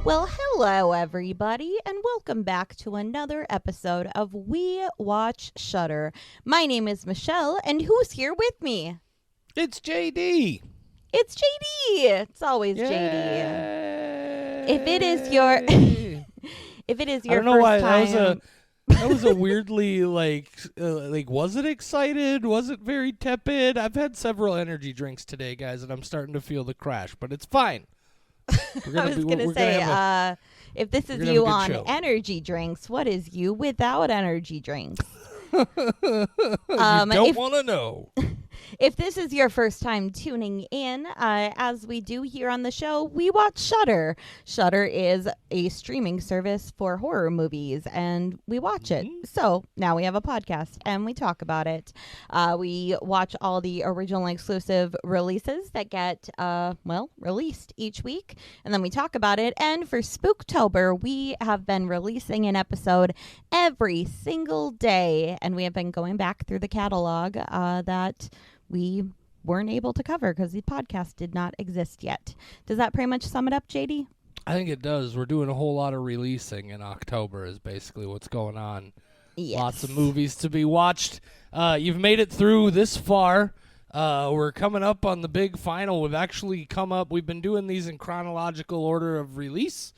Well, hello, everybody, and welcome back to another episode of We Watch Shudder. My name is Michelle, and who's here with me? It's JD. It's JD. It's always JD. If it is your, if it is your I don't know why first time, that was a weirdly like was it excited? Was it very tepid? I've had several energy drinks today, guys, and I'm starting to feel the crash, but it's fine. I was going to say, if this is you on energy drinks, what is you without energy drinks? You don't want to know. If this is your first time tuning in, as we do here on the show, we watch Shudder. Shudder is a streaming service for horror movies, and we watch it. So now we have a podcast, and we talk about it. We watch all the original exclusive releases that get, released each week, and then we talk about it. And for Spooktober, we have been releasing an episode every single day, and we have been going back through the catalog that we weren't able to cover because the podcast did not exist yet. Does that pretty much sum it up, JD? I think it does. We're doing a whole lot of releasing in October is basically what's going on. Yes. Lots of movies to be watched. You've made it through this far. We're coming up on the big final. We've been doing these in chronological order of release,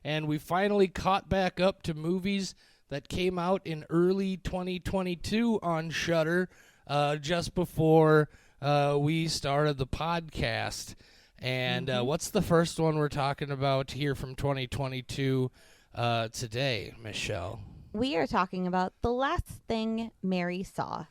and we finally caught back up to movies that came out in early 2022 on Shudder. Just before we started the podcast. And what's the first one we're talking about here from 2022 today, Michelle? We are talking about The Last Thing Mary Saw.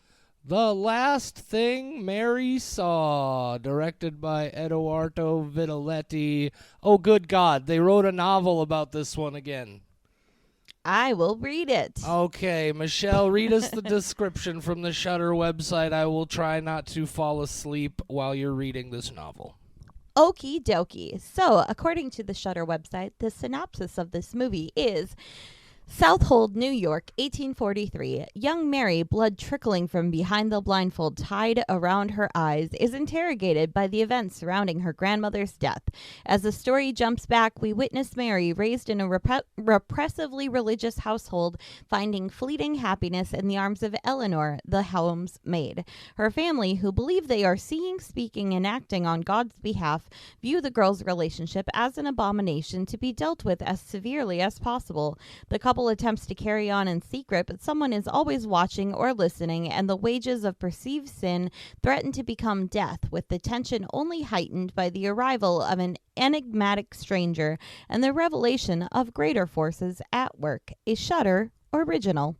The Last Thing Mary Saw, directed by Edoardo Vitaletti. Oh, good God, they wrote a novel about this one again. I will read it. Okay, Michelle, read us the description from the Shudder website. I will try not to fall asleep while you're reading this novel. Okie dokie. So, according to the Shudder website, the synopsis of this movie is: Southold, New York, 1843. Young Mary, blood trickling from behind the blindfold tied around her eyes, is interrogated by the events surrounding her grandmother's death. As the story jumps back, we witness Mary, raised in a repressively religious household, finding fleeting happiness in the arms of Eleanor, the home's maid. Her family, who believe they are seeing, speaking, and acting on God's behalf, view the girl's relationship as an abomination to be dealt with as severely as possible. The couple attempts to carry on in secret, but someone is always watching or listening, and the wages of perceived sin threaten to become death, with the tension only heightened by the arrival of an enigmatic stranger and the revelation of greater forces at work. A Shudder original.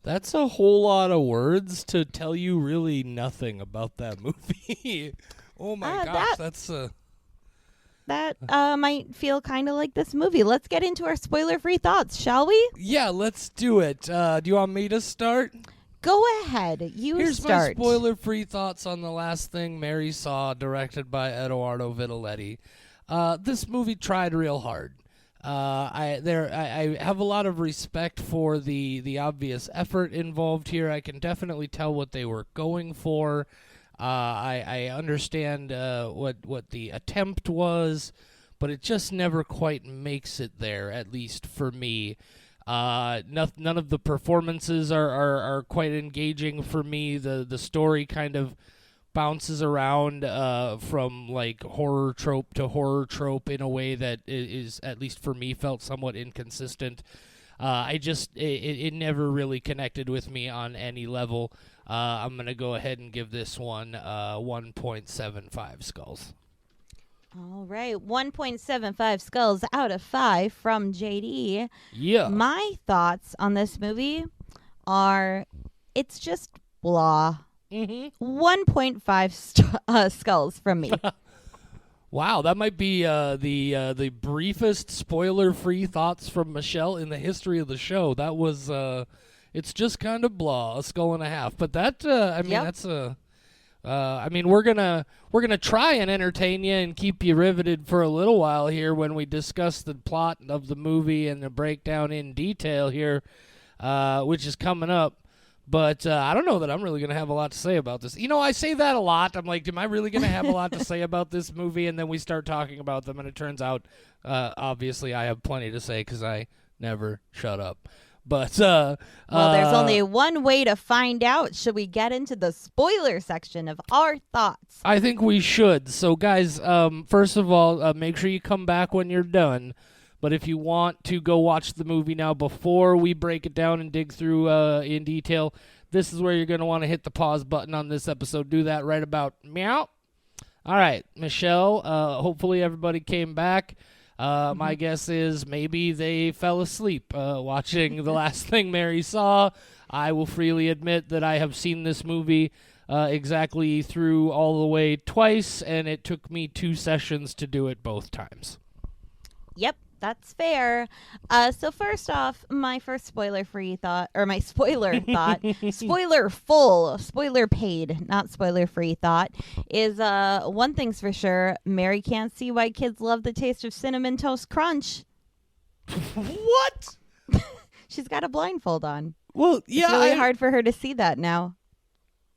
That's a whole lot of words to tell you really nothing about that movie. Oh my gosh, That might feel kind of like this movie. Let's get into our spoiler-free thoughts, shall we? Yeah, let's do it. Do you want me to start? Go ahead. Here's start. my spoiler-free thoughts on The Last Thing Mary Saw, directed by Edoardo Vitaletti. This movie tried real hard. I have a lot of respect for the obvious effort involved here. I can definitely tell what they were going for. I understand what the attempt was, but it just never quite makes it there, at least for me. None of the performances are quite engaging for me. The story kind of bounces around from like horror trope to horror trope in a way that is, at least for me, felt somewhat inconsistent. It never really connected with me on any level. I'm going to go ahead and give this one 1.75 skulls. All right, 1.75 skulls out of 5 from JD. Yeah. My thoughts on this movie are, it's just blah. 1.5 skulls from me. Wow, that might be the briefest spoiler-free thoughts from Michelle in the history of the show. That was it's just kind of blah, a skull and a half. But that that's a we're gonna try and entertain you and keep you riveted for a little while here when we discuss the plot of the movie and the breakdown in detail here, which is coming up. But I don't know that I'm really going to have a lot to say about this. I say that a lot. I'm like, am I really going to have a lot to say about this movie? And then we start talking about them, and it turns out, obviously, I have plenty to say because I never shut up. But well, there's only one way to find out. Should we get into the spoiler section of our thoughts? I think we should. So, guys, first of all, make sure you come back when you're done. But if you want to go watch the movie now before we break it down and dig through in detail, this is where you're going to want to hit the pause button on this episode. Do that right about meow. All right, Michelle, hopefully everybody came back. My guess is maybe they fell asleep watching The Last Thing Mary Saw. I will freely admit that I have seen this movie exactly through all the way twice, and it took me 2 sessions to do it both times. Yep. That's fair. So first off, my first spoiler-free thought, or my spoiler thought, spoiler paid, not spoiler-free thought, is one thing's for sure, Mary can't see why kids love the taste of Cinnamon Toast Crunch. What? She's got a blindfold on. Well, yeah. It's really hard for her to see that now.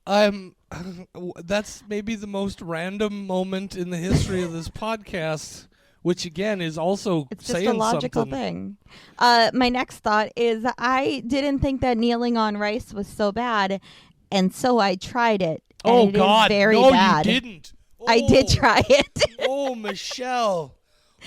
That's maybe the most random moment in the history of this podcast. Which, again, is also it's saying just a logical something. thing. My next thought is I didn't think that kneeling on rice was so bad, and so I tried it. And it God. Is very no, bad. You didn't. I did try it. Oh, Michelle.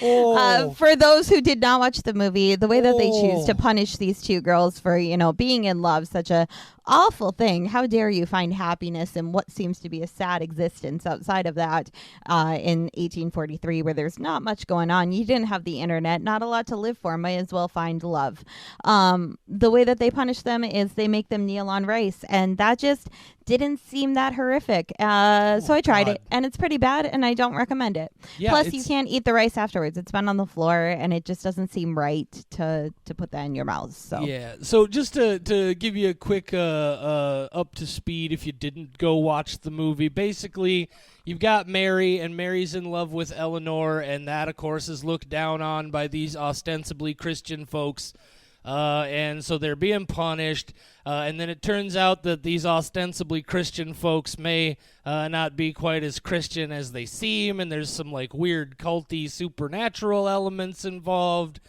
Oh. For those who did not watch the movie, the way that they choose to punish these two girls for, being in love, such a awful thing. How dare you find happiness in what seems to be a sad existence outside of that in 1843 where there's not much going on. You didn't have the internet, not a lot to live for. Might as well find love. The way that they punish them is they make them kneel on rice, and that just didn't seem that horrific. So I tried it, and it's pretty bad, and I don't recommend it. Yeah, Plus, you can't eat the rice afterwards. It's been on the floor, and it just doesn't seem right to put that in your mouth. So yeah. So just to give you a quick up to speed, if you didn't go watch the movie, basically you've got Mary, and Mary's in love with Eleanor, and that, of course, is looked down on by these ostensibly Christian folks. And so they're being punished, and then it turns out that these ostensibly Christian folks may not be quite as Christian as they seem, and there's some weird culty supernatural elements involved.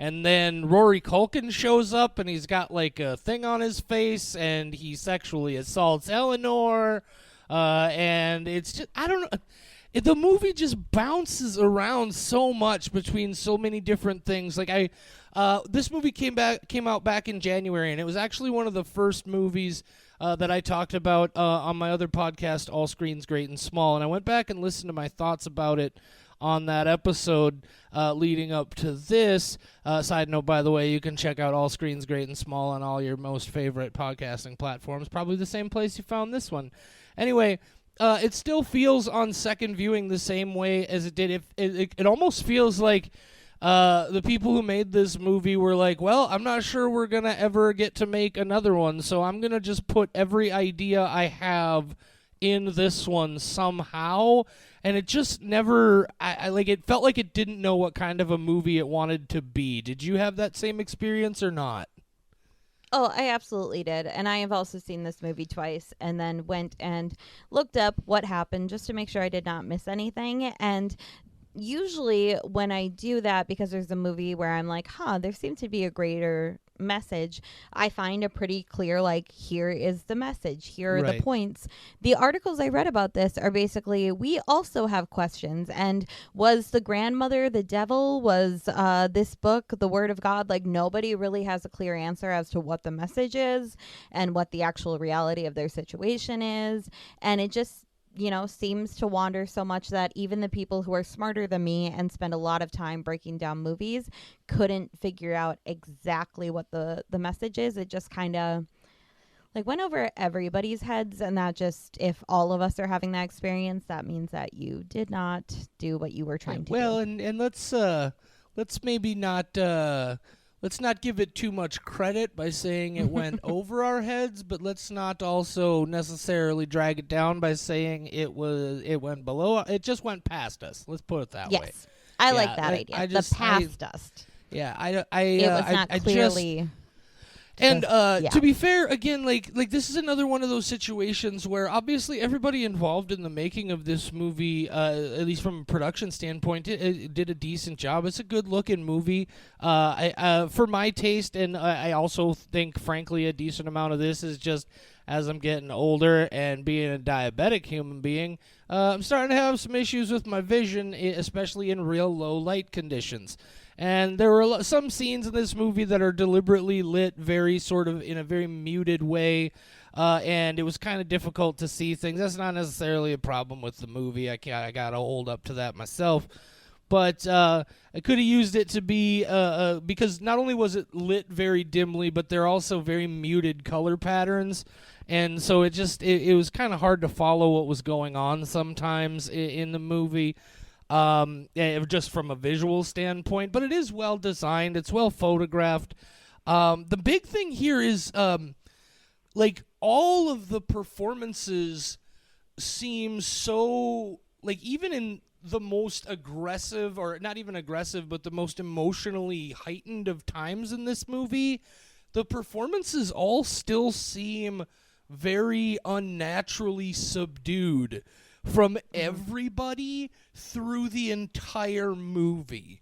And then Rory Culkin shows up, and he's got a thing on his face, and he sexually assaults Eleanor, and it's just, I don't know. The movie just bounces around so much between so many different things. This movie came out back in January, and it was actually one of the first movies that I talked about on my other podcast, All Screens Great and Small, and I went back and listened to my thoughts about it on that episode leading up to this. Side note, by the way, you can check out All Screens Great and Small on all your most favorite podcasting platforms, probably the same place you found this one. Anyway, it still feels on second viewing the same way as it did. It almost feels like the people who made this movie were like, well, I'm not sure we're going to ever get to make another one, so I'm going to just put every idea I have in this one somehow. And it just never, it felt like it didn't know what kind of a movie it wanted to be. Did you have that same experience or not? Oh, I absolutely did. And I have also seen this movie twice and then went and looked up what happened just to make sure I did not miss anything. And usually when I do that, because there's a movie where I'm like, there seems to be a greater message, I find a pretty clear, here is the message, here are the points. The articles I read about this are basically, we also have questions, and was the grandmother the devil? Was this book the word of God? Nobody really has a clear answer as to what the message is and what the actual reality of their situation is, and it just seems to wander so much that even the people who are smarter than me and spend a lot of time breaking down movies couldn't figure out exactly what the message is. It just kind of went over everybody's heads, and that just, if all of us are having that experience, that means that you did not do what you were trying to do. Well, and let's maybe not let's not give it too much credit by saying it went over our heads, but let's not also necessarily drag it down by saying it went below. It just went past us. Let's put it that way. Yes, I like that idea. The past us. Yeah, it was not clearly. And Yeah. to be fair, again, like this is another one of those situations where obviously everybody involved in the making of this movie, at least from a production standpoint, it did a decent job. It's a good-looking movie. For my taste, and I also think, frankly, a decent amount of this is just as I'm getting older and being a diabetic human being, I'm starting to have some issues with my vision, especially in real low light conditions. And there were some scenes in this movie that are deliberately lit very sort of in a very muted way, and it was kind of difficult to see things. That's not necessarily a problem with the movie. I got to hold up to that myself. But I could have used it to be, because not only was it lit very dimly, but they're also very muted color patterns. And so it was kind of hard to follow what was going on sometimes in the movie. Just from a visual standpoint, but it is well designed. It's well photographed. The big thing here is, like, all of the performances seem so, like, even in the most aggressive, or not even aggressive, but the most emotionally heightened of times in this movie, the performances all still seem very unnaturally subdued from everybody through the entire movie,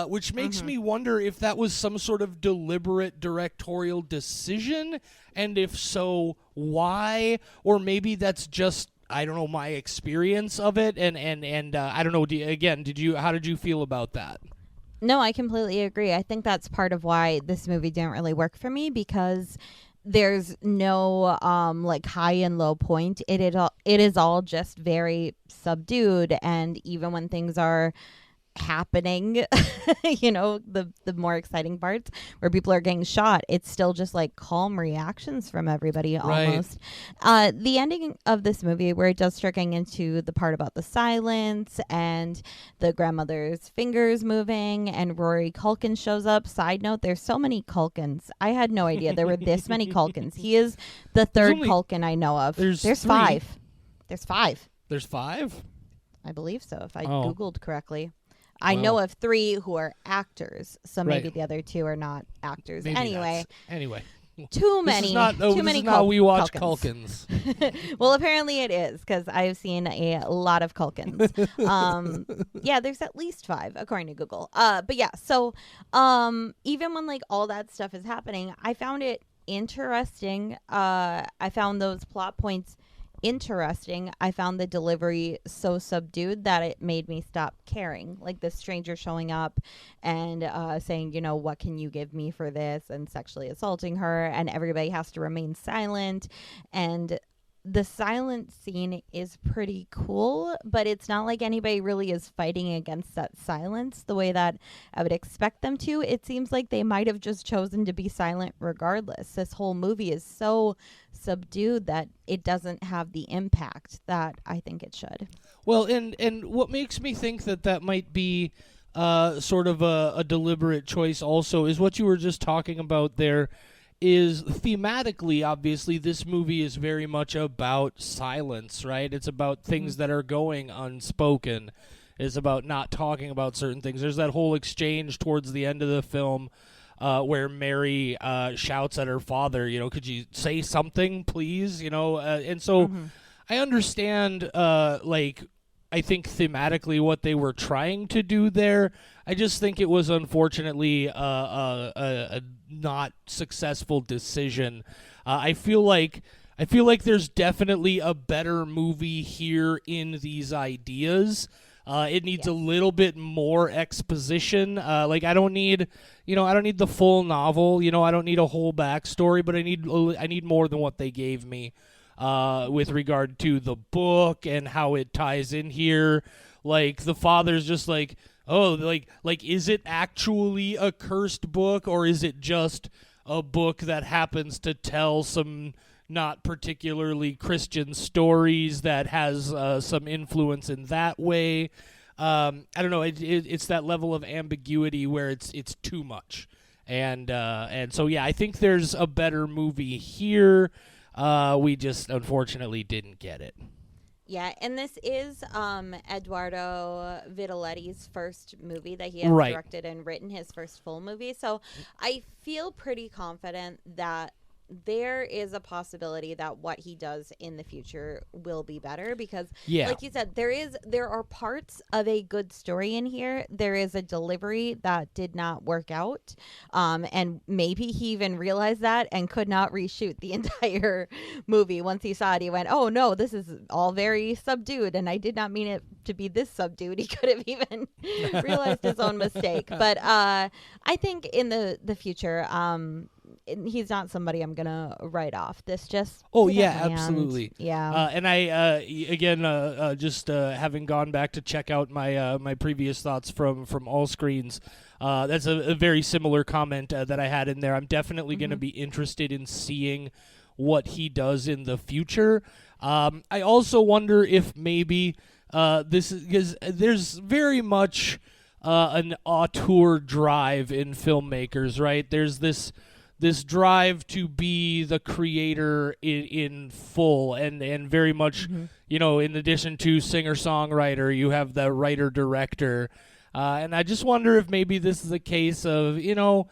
which makes me wonder if that was some sort of deliberate directorial decision, and if so, why? Or maybe that's just, I don't know, my experience of it, and I don't know. How did you feel about that? No, I completely agree. I think that's part of why this movie didn't really work for me, because there's no like high and low point. It is all just very subdued, and even when things are happening, you know, the more exciting parts where people are getting shot, it's still just like calm reactions from everybody almost. The ending of this movie, where it does start getting into the part about the silence and the grandmother's fingers moving and Rory Culkin shows up. Side note, there's so many Culkins. I had no idea there were this many Culkins. He is the third Culkin I know of. There's five. There's five. There's five? I believe so, if I Googled correctly. I know of 3 who are actors, so maybe the other 2 are not actors. Maybe anyway, too many. Too many. How we watch Culkins. Well, apparently it is, because I've seen a lot of Culkins. Yeah, there's at least 5 according to Google. But yeah, so even when like all that stuff is happening, I found it interesting. I found those plot points interesting. I found the delivery so subdued that it made me stop caring. Like the stranger showing up and saying, you know, what can you give me for this, and sexually assaulting her, and everybody has to remain silent. And the silent scene is pretty cool, but it's not like anybody really is fighting against that silence the way that I would expect them to. It seems like they might have just chosen to be silent regardless. This whole movie is so subdued that it doesn't have the impact that I think it should. Well, and what makes me think that might be sort of a deliberate choice also is what you were just talking about there. Is thematically, obviously, this movie is very much about silence, right? It's about things that are going unspoken. It's about not talking about certain things. There's that whole exchange towards the end of the film where Mary shouts at her father, you know, could you say something, please? You know, and so I understand, I think thematically what they were trying to do there. I just think it was unfortunately a not successful decision. I feel like there's definitely a better movie here in these ideas. It needs a little bit more exposition. I don't need the full novel. You know, I don't need a whole backstory, but I need more than what they gave me. With regard to the book and how it ties in here. Like, the father's just like, oh, like is it actually a cursed book, or is it just a book that happens to tell some not particularly Christian stories that has some influence in that way? I don't know. It's that level of ambiguity where it's too much. And so, yeah, I think there's a better movie here. We just unfortunately didn't get it. Yeah, and this is Eduardo Vitelletti's first movie that he has Right. directed and written, his first full movie. So I feel pretty confident that there is a possibility that what he does in the future will be better because Yeah. like you said, there are parts of a good story in here. There is a delivery that did not work out, and maybe he even realized that and could not reshoot the entire movie. Once he saw it, he went, oh no, this is all very subdued and I did not mean it to be this subdued. He could have even realized his own mistake. But I think in the future, he's not somebody I'm gonna write off. This just Oh didn't yeah, land. absolutely. Yeah. And I again just having gone back to check out my my previous thoughts from all screens. That's a very similar comment that I had in there. I'm definitely going to be interested in seeing what he does in the future. I also wonder if maybe this is because there's very much an auteur drive in filmmakers, right? There's this drive to be the creator in full and very much, you know, in addition to singer-songwriter, you have the writer-director. And I just wonder if maybe this is a case of, you know,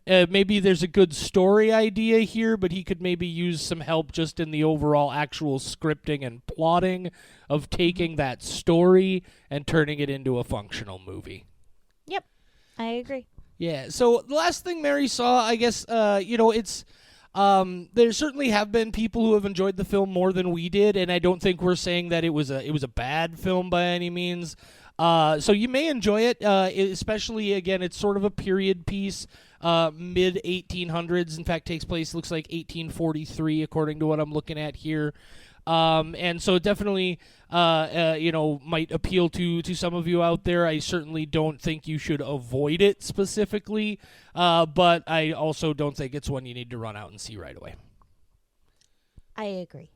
maybe there's a good story idea here, but he could maybe use some help just in the overall actual scripting and plotting of taking that story and turning it into a functional movie. Yep. I agree. Yeah, so the last thing Mary saw, I guess, you know, it's there certainly have been people who have enjoyed the film more than we did, and I don't think we're saying that it was a bad film by any means. So you may enjoy it, especially, again, it's sort of a period piece, mid-1800s. In fact, takes place, looks like 1843, according to what I'm looking at here. And so it definitely, you know, might appeal to some of you out there. I certainly don't think you should avoid it specifically, but I also don't think it's one you need to run out and see right away. I agree.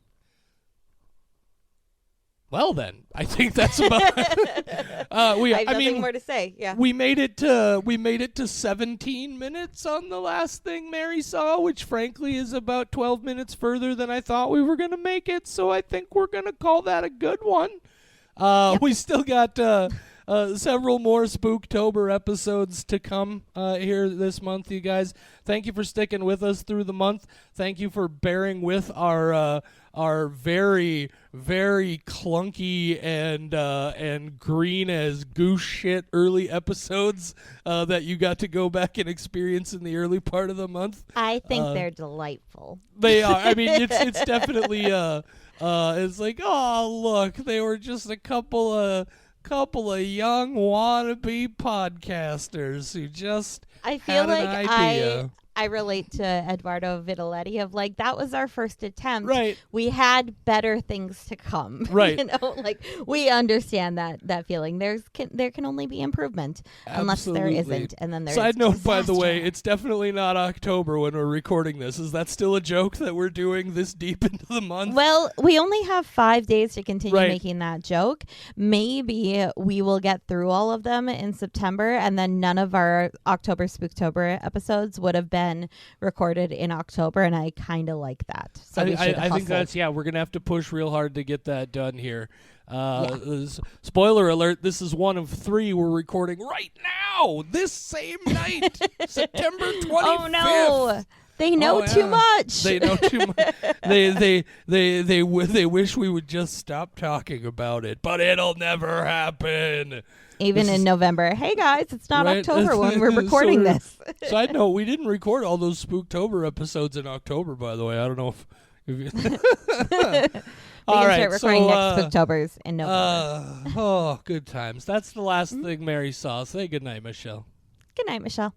Well, then, I think that's about. I have nothing more to say. Yeah, we made it to 17 minutes on the last thing Mary saw, which frankly is about 12 minutes further than I thought we were gonna make it. So I think we're gonna call that a good one. Yep. We still got several more Spooktober episodes to come here this month, you guys. Thank you for sticking with us through the month. Thank you for bearing with our very, very clunky and green as goose shit early episodes that you got to go back and experience in the early part of the month. I think they're delightful. They are. I mean, it's definitely it's like, oh look, they were just a couple of young wannabe podcasters who just I feel had an like idea. I relate to Eduardo Vitelletti of like that was our first attempt. Right. We had better things to come. Right. You know, like we understand that feeling. There can only be improvement unless there Absolutely. isn't, and then there's Side note, by the way, disaster. it's definitely not October when we're recording this. Is that still a joke that we're doing this deep into the month? Well, we only have 5 days to continue Right. making that joke. Maybe we will get through all of them in September, and then none of our October Spooktober episodes would have been recorded in October, and I kind of like that. So we should I think that's, we're going to have to push real hard to get that done here. Spoiler alert, this is one of 3 we're recording right now, this same night, September 25th. Oh, no. They know too much. They know too much. They wish we would just stop talking about it, but it'll never happen. Even in November. Hey, guys, it's not Right? October when we're recording this. Side note, we didn't record all those Spooktober episodes in October, by the way. I don't know if you... We All can right, start recording so, next Spooktobers in November. Oh, good times. That's the last thing Mary saw. Say goodnight, Michelle. Good night, Michelle.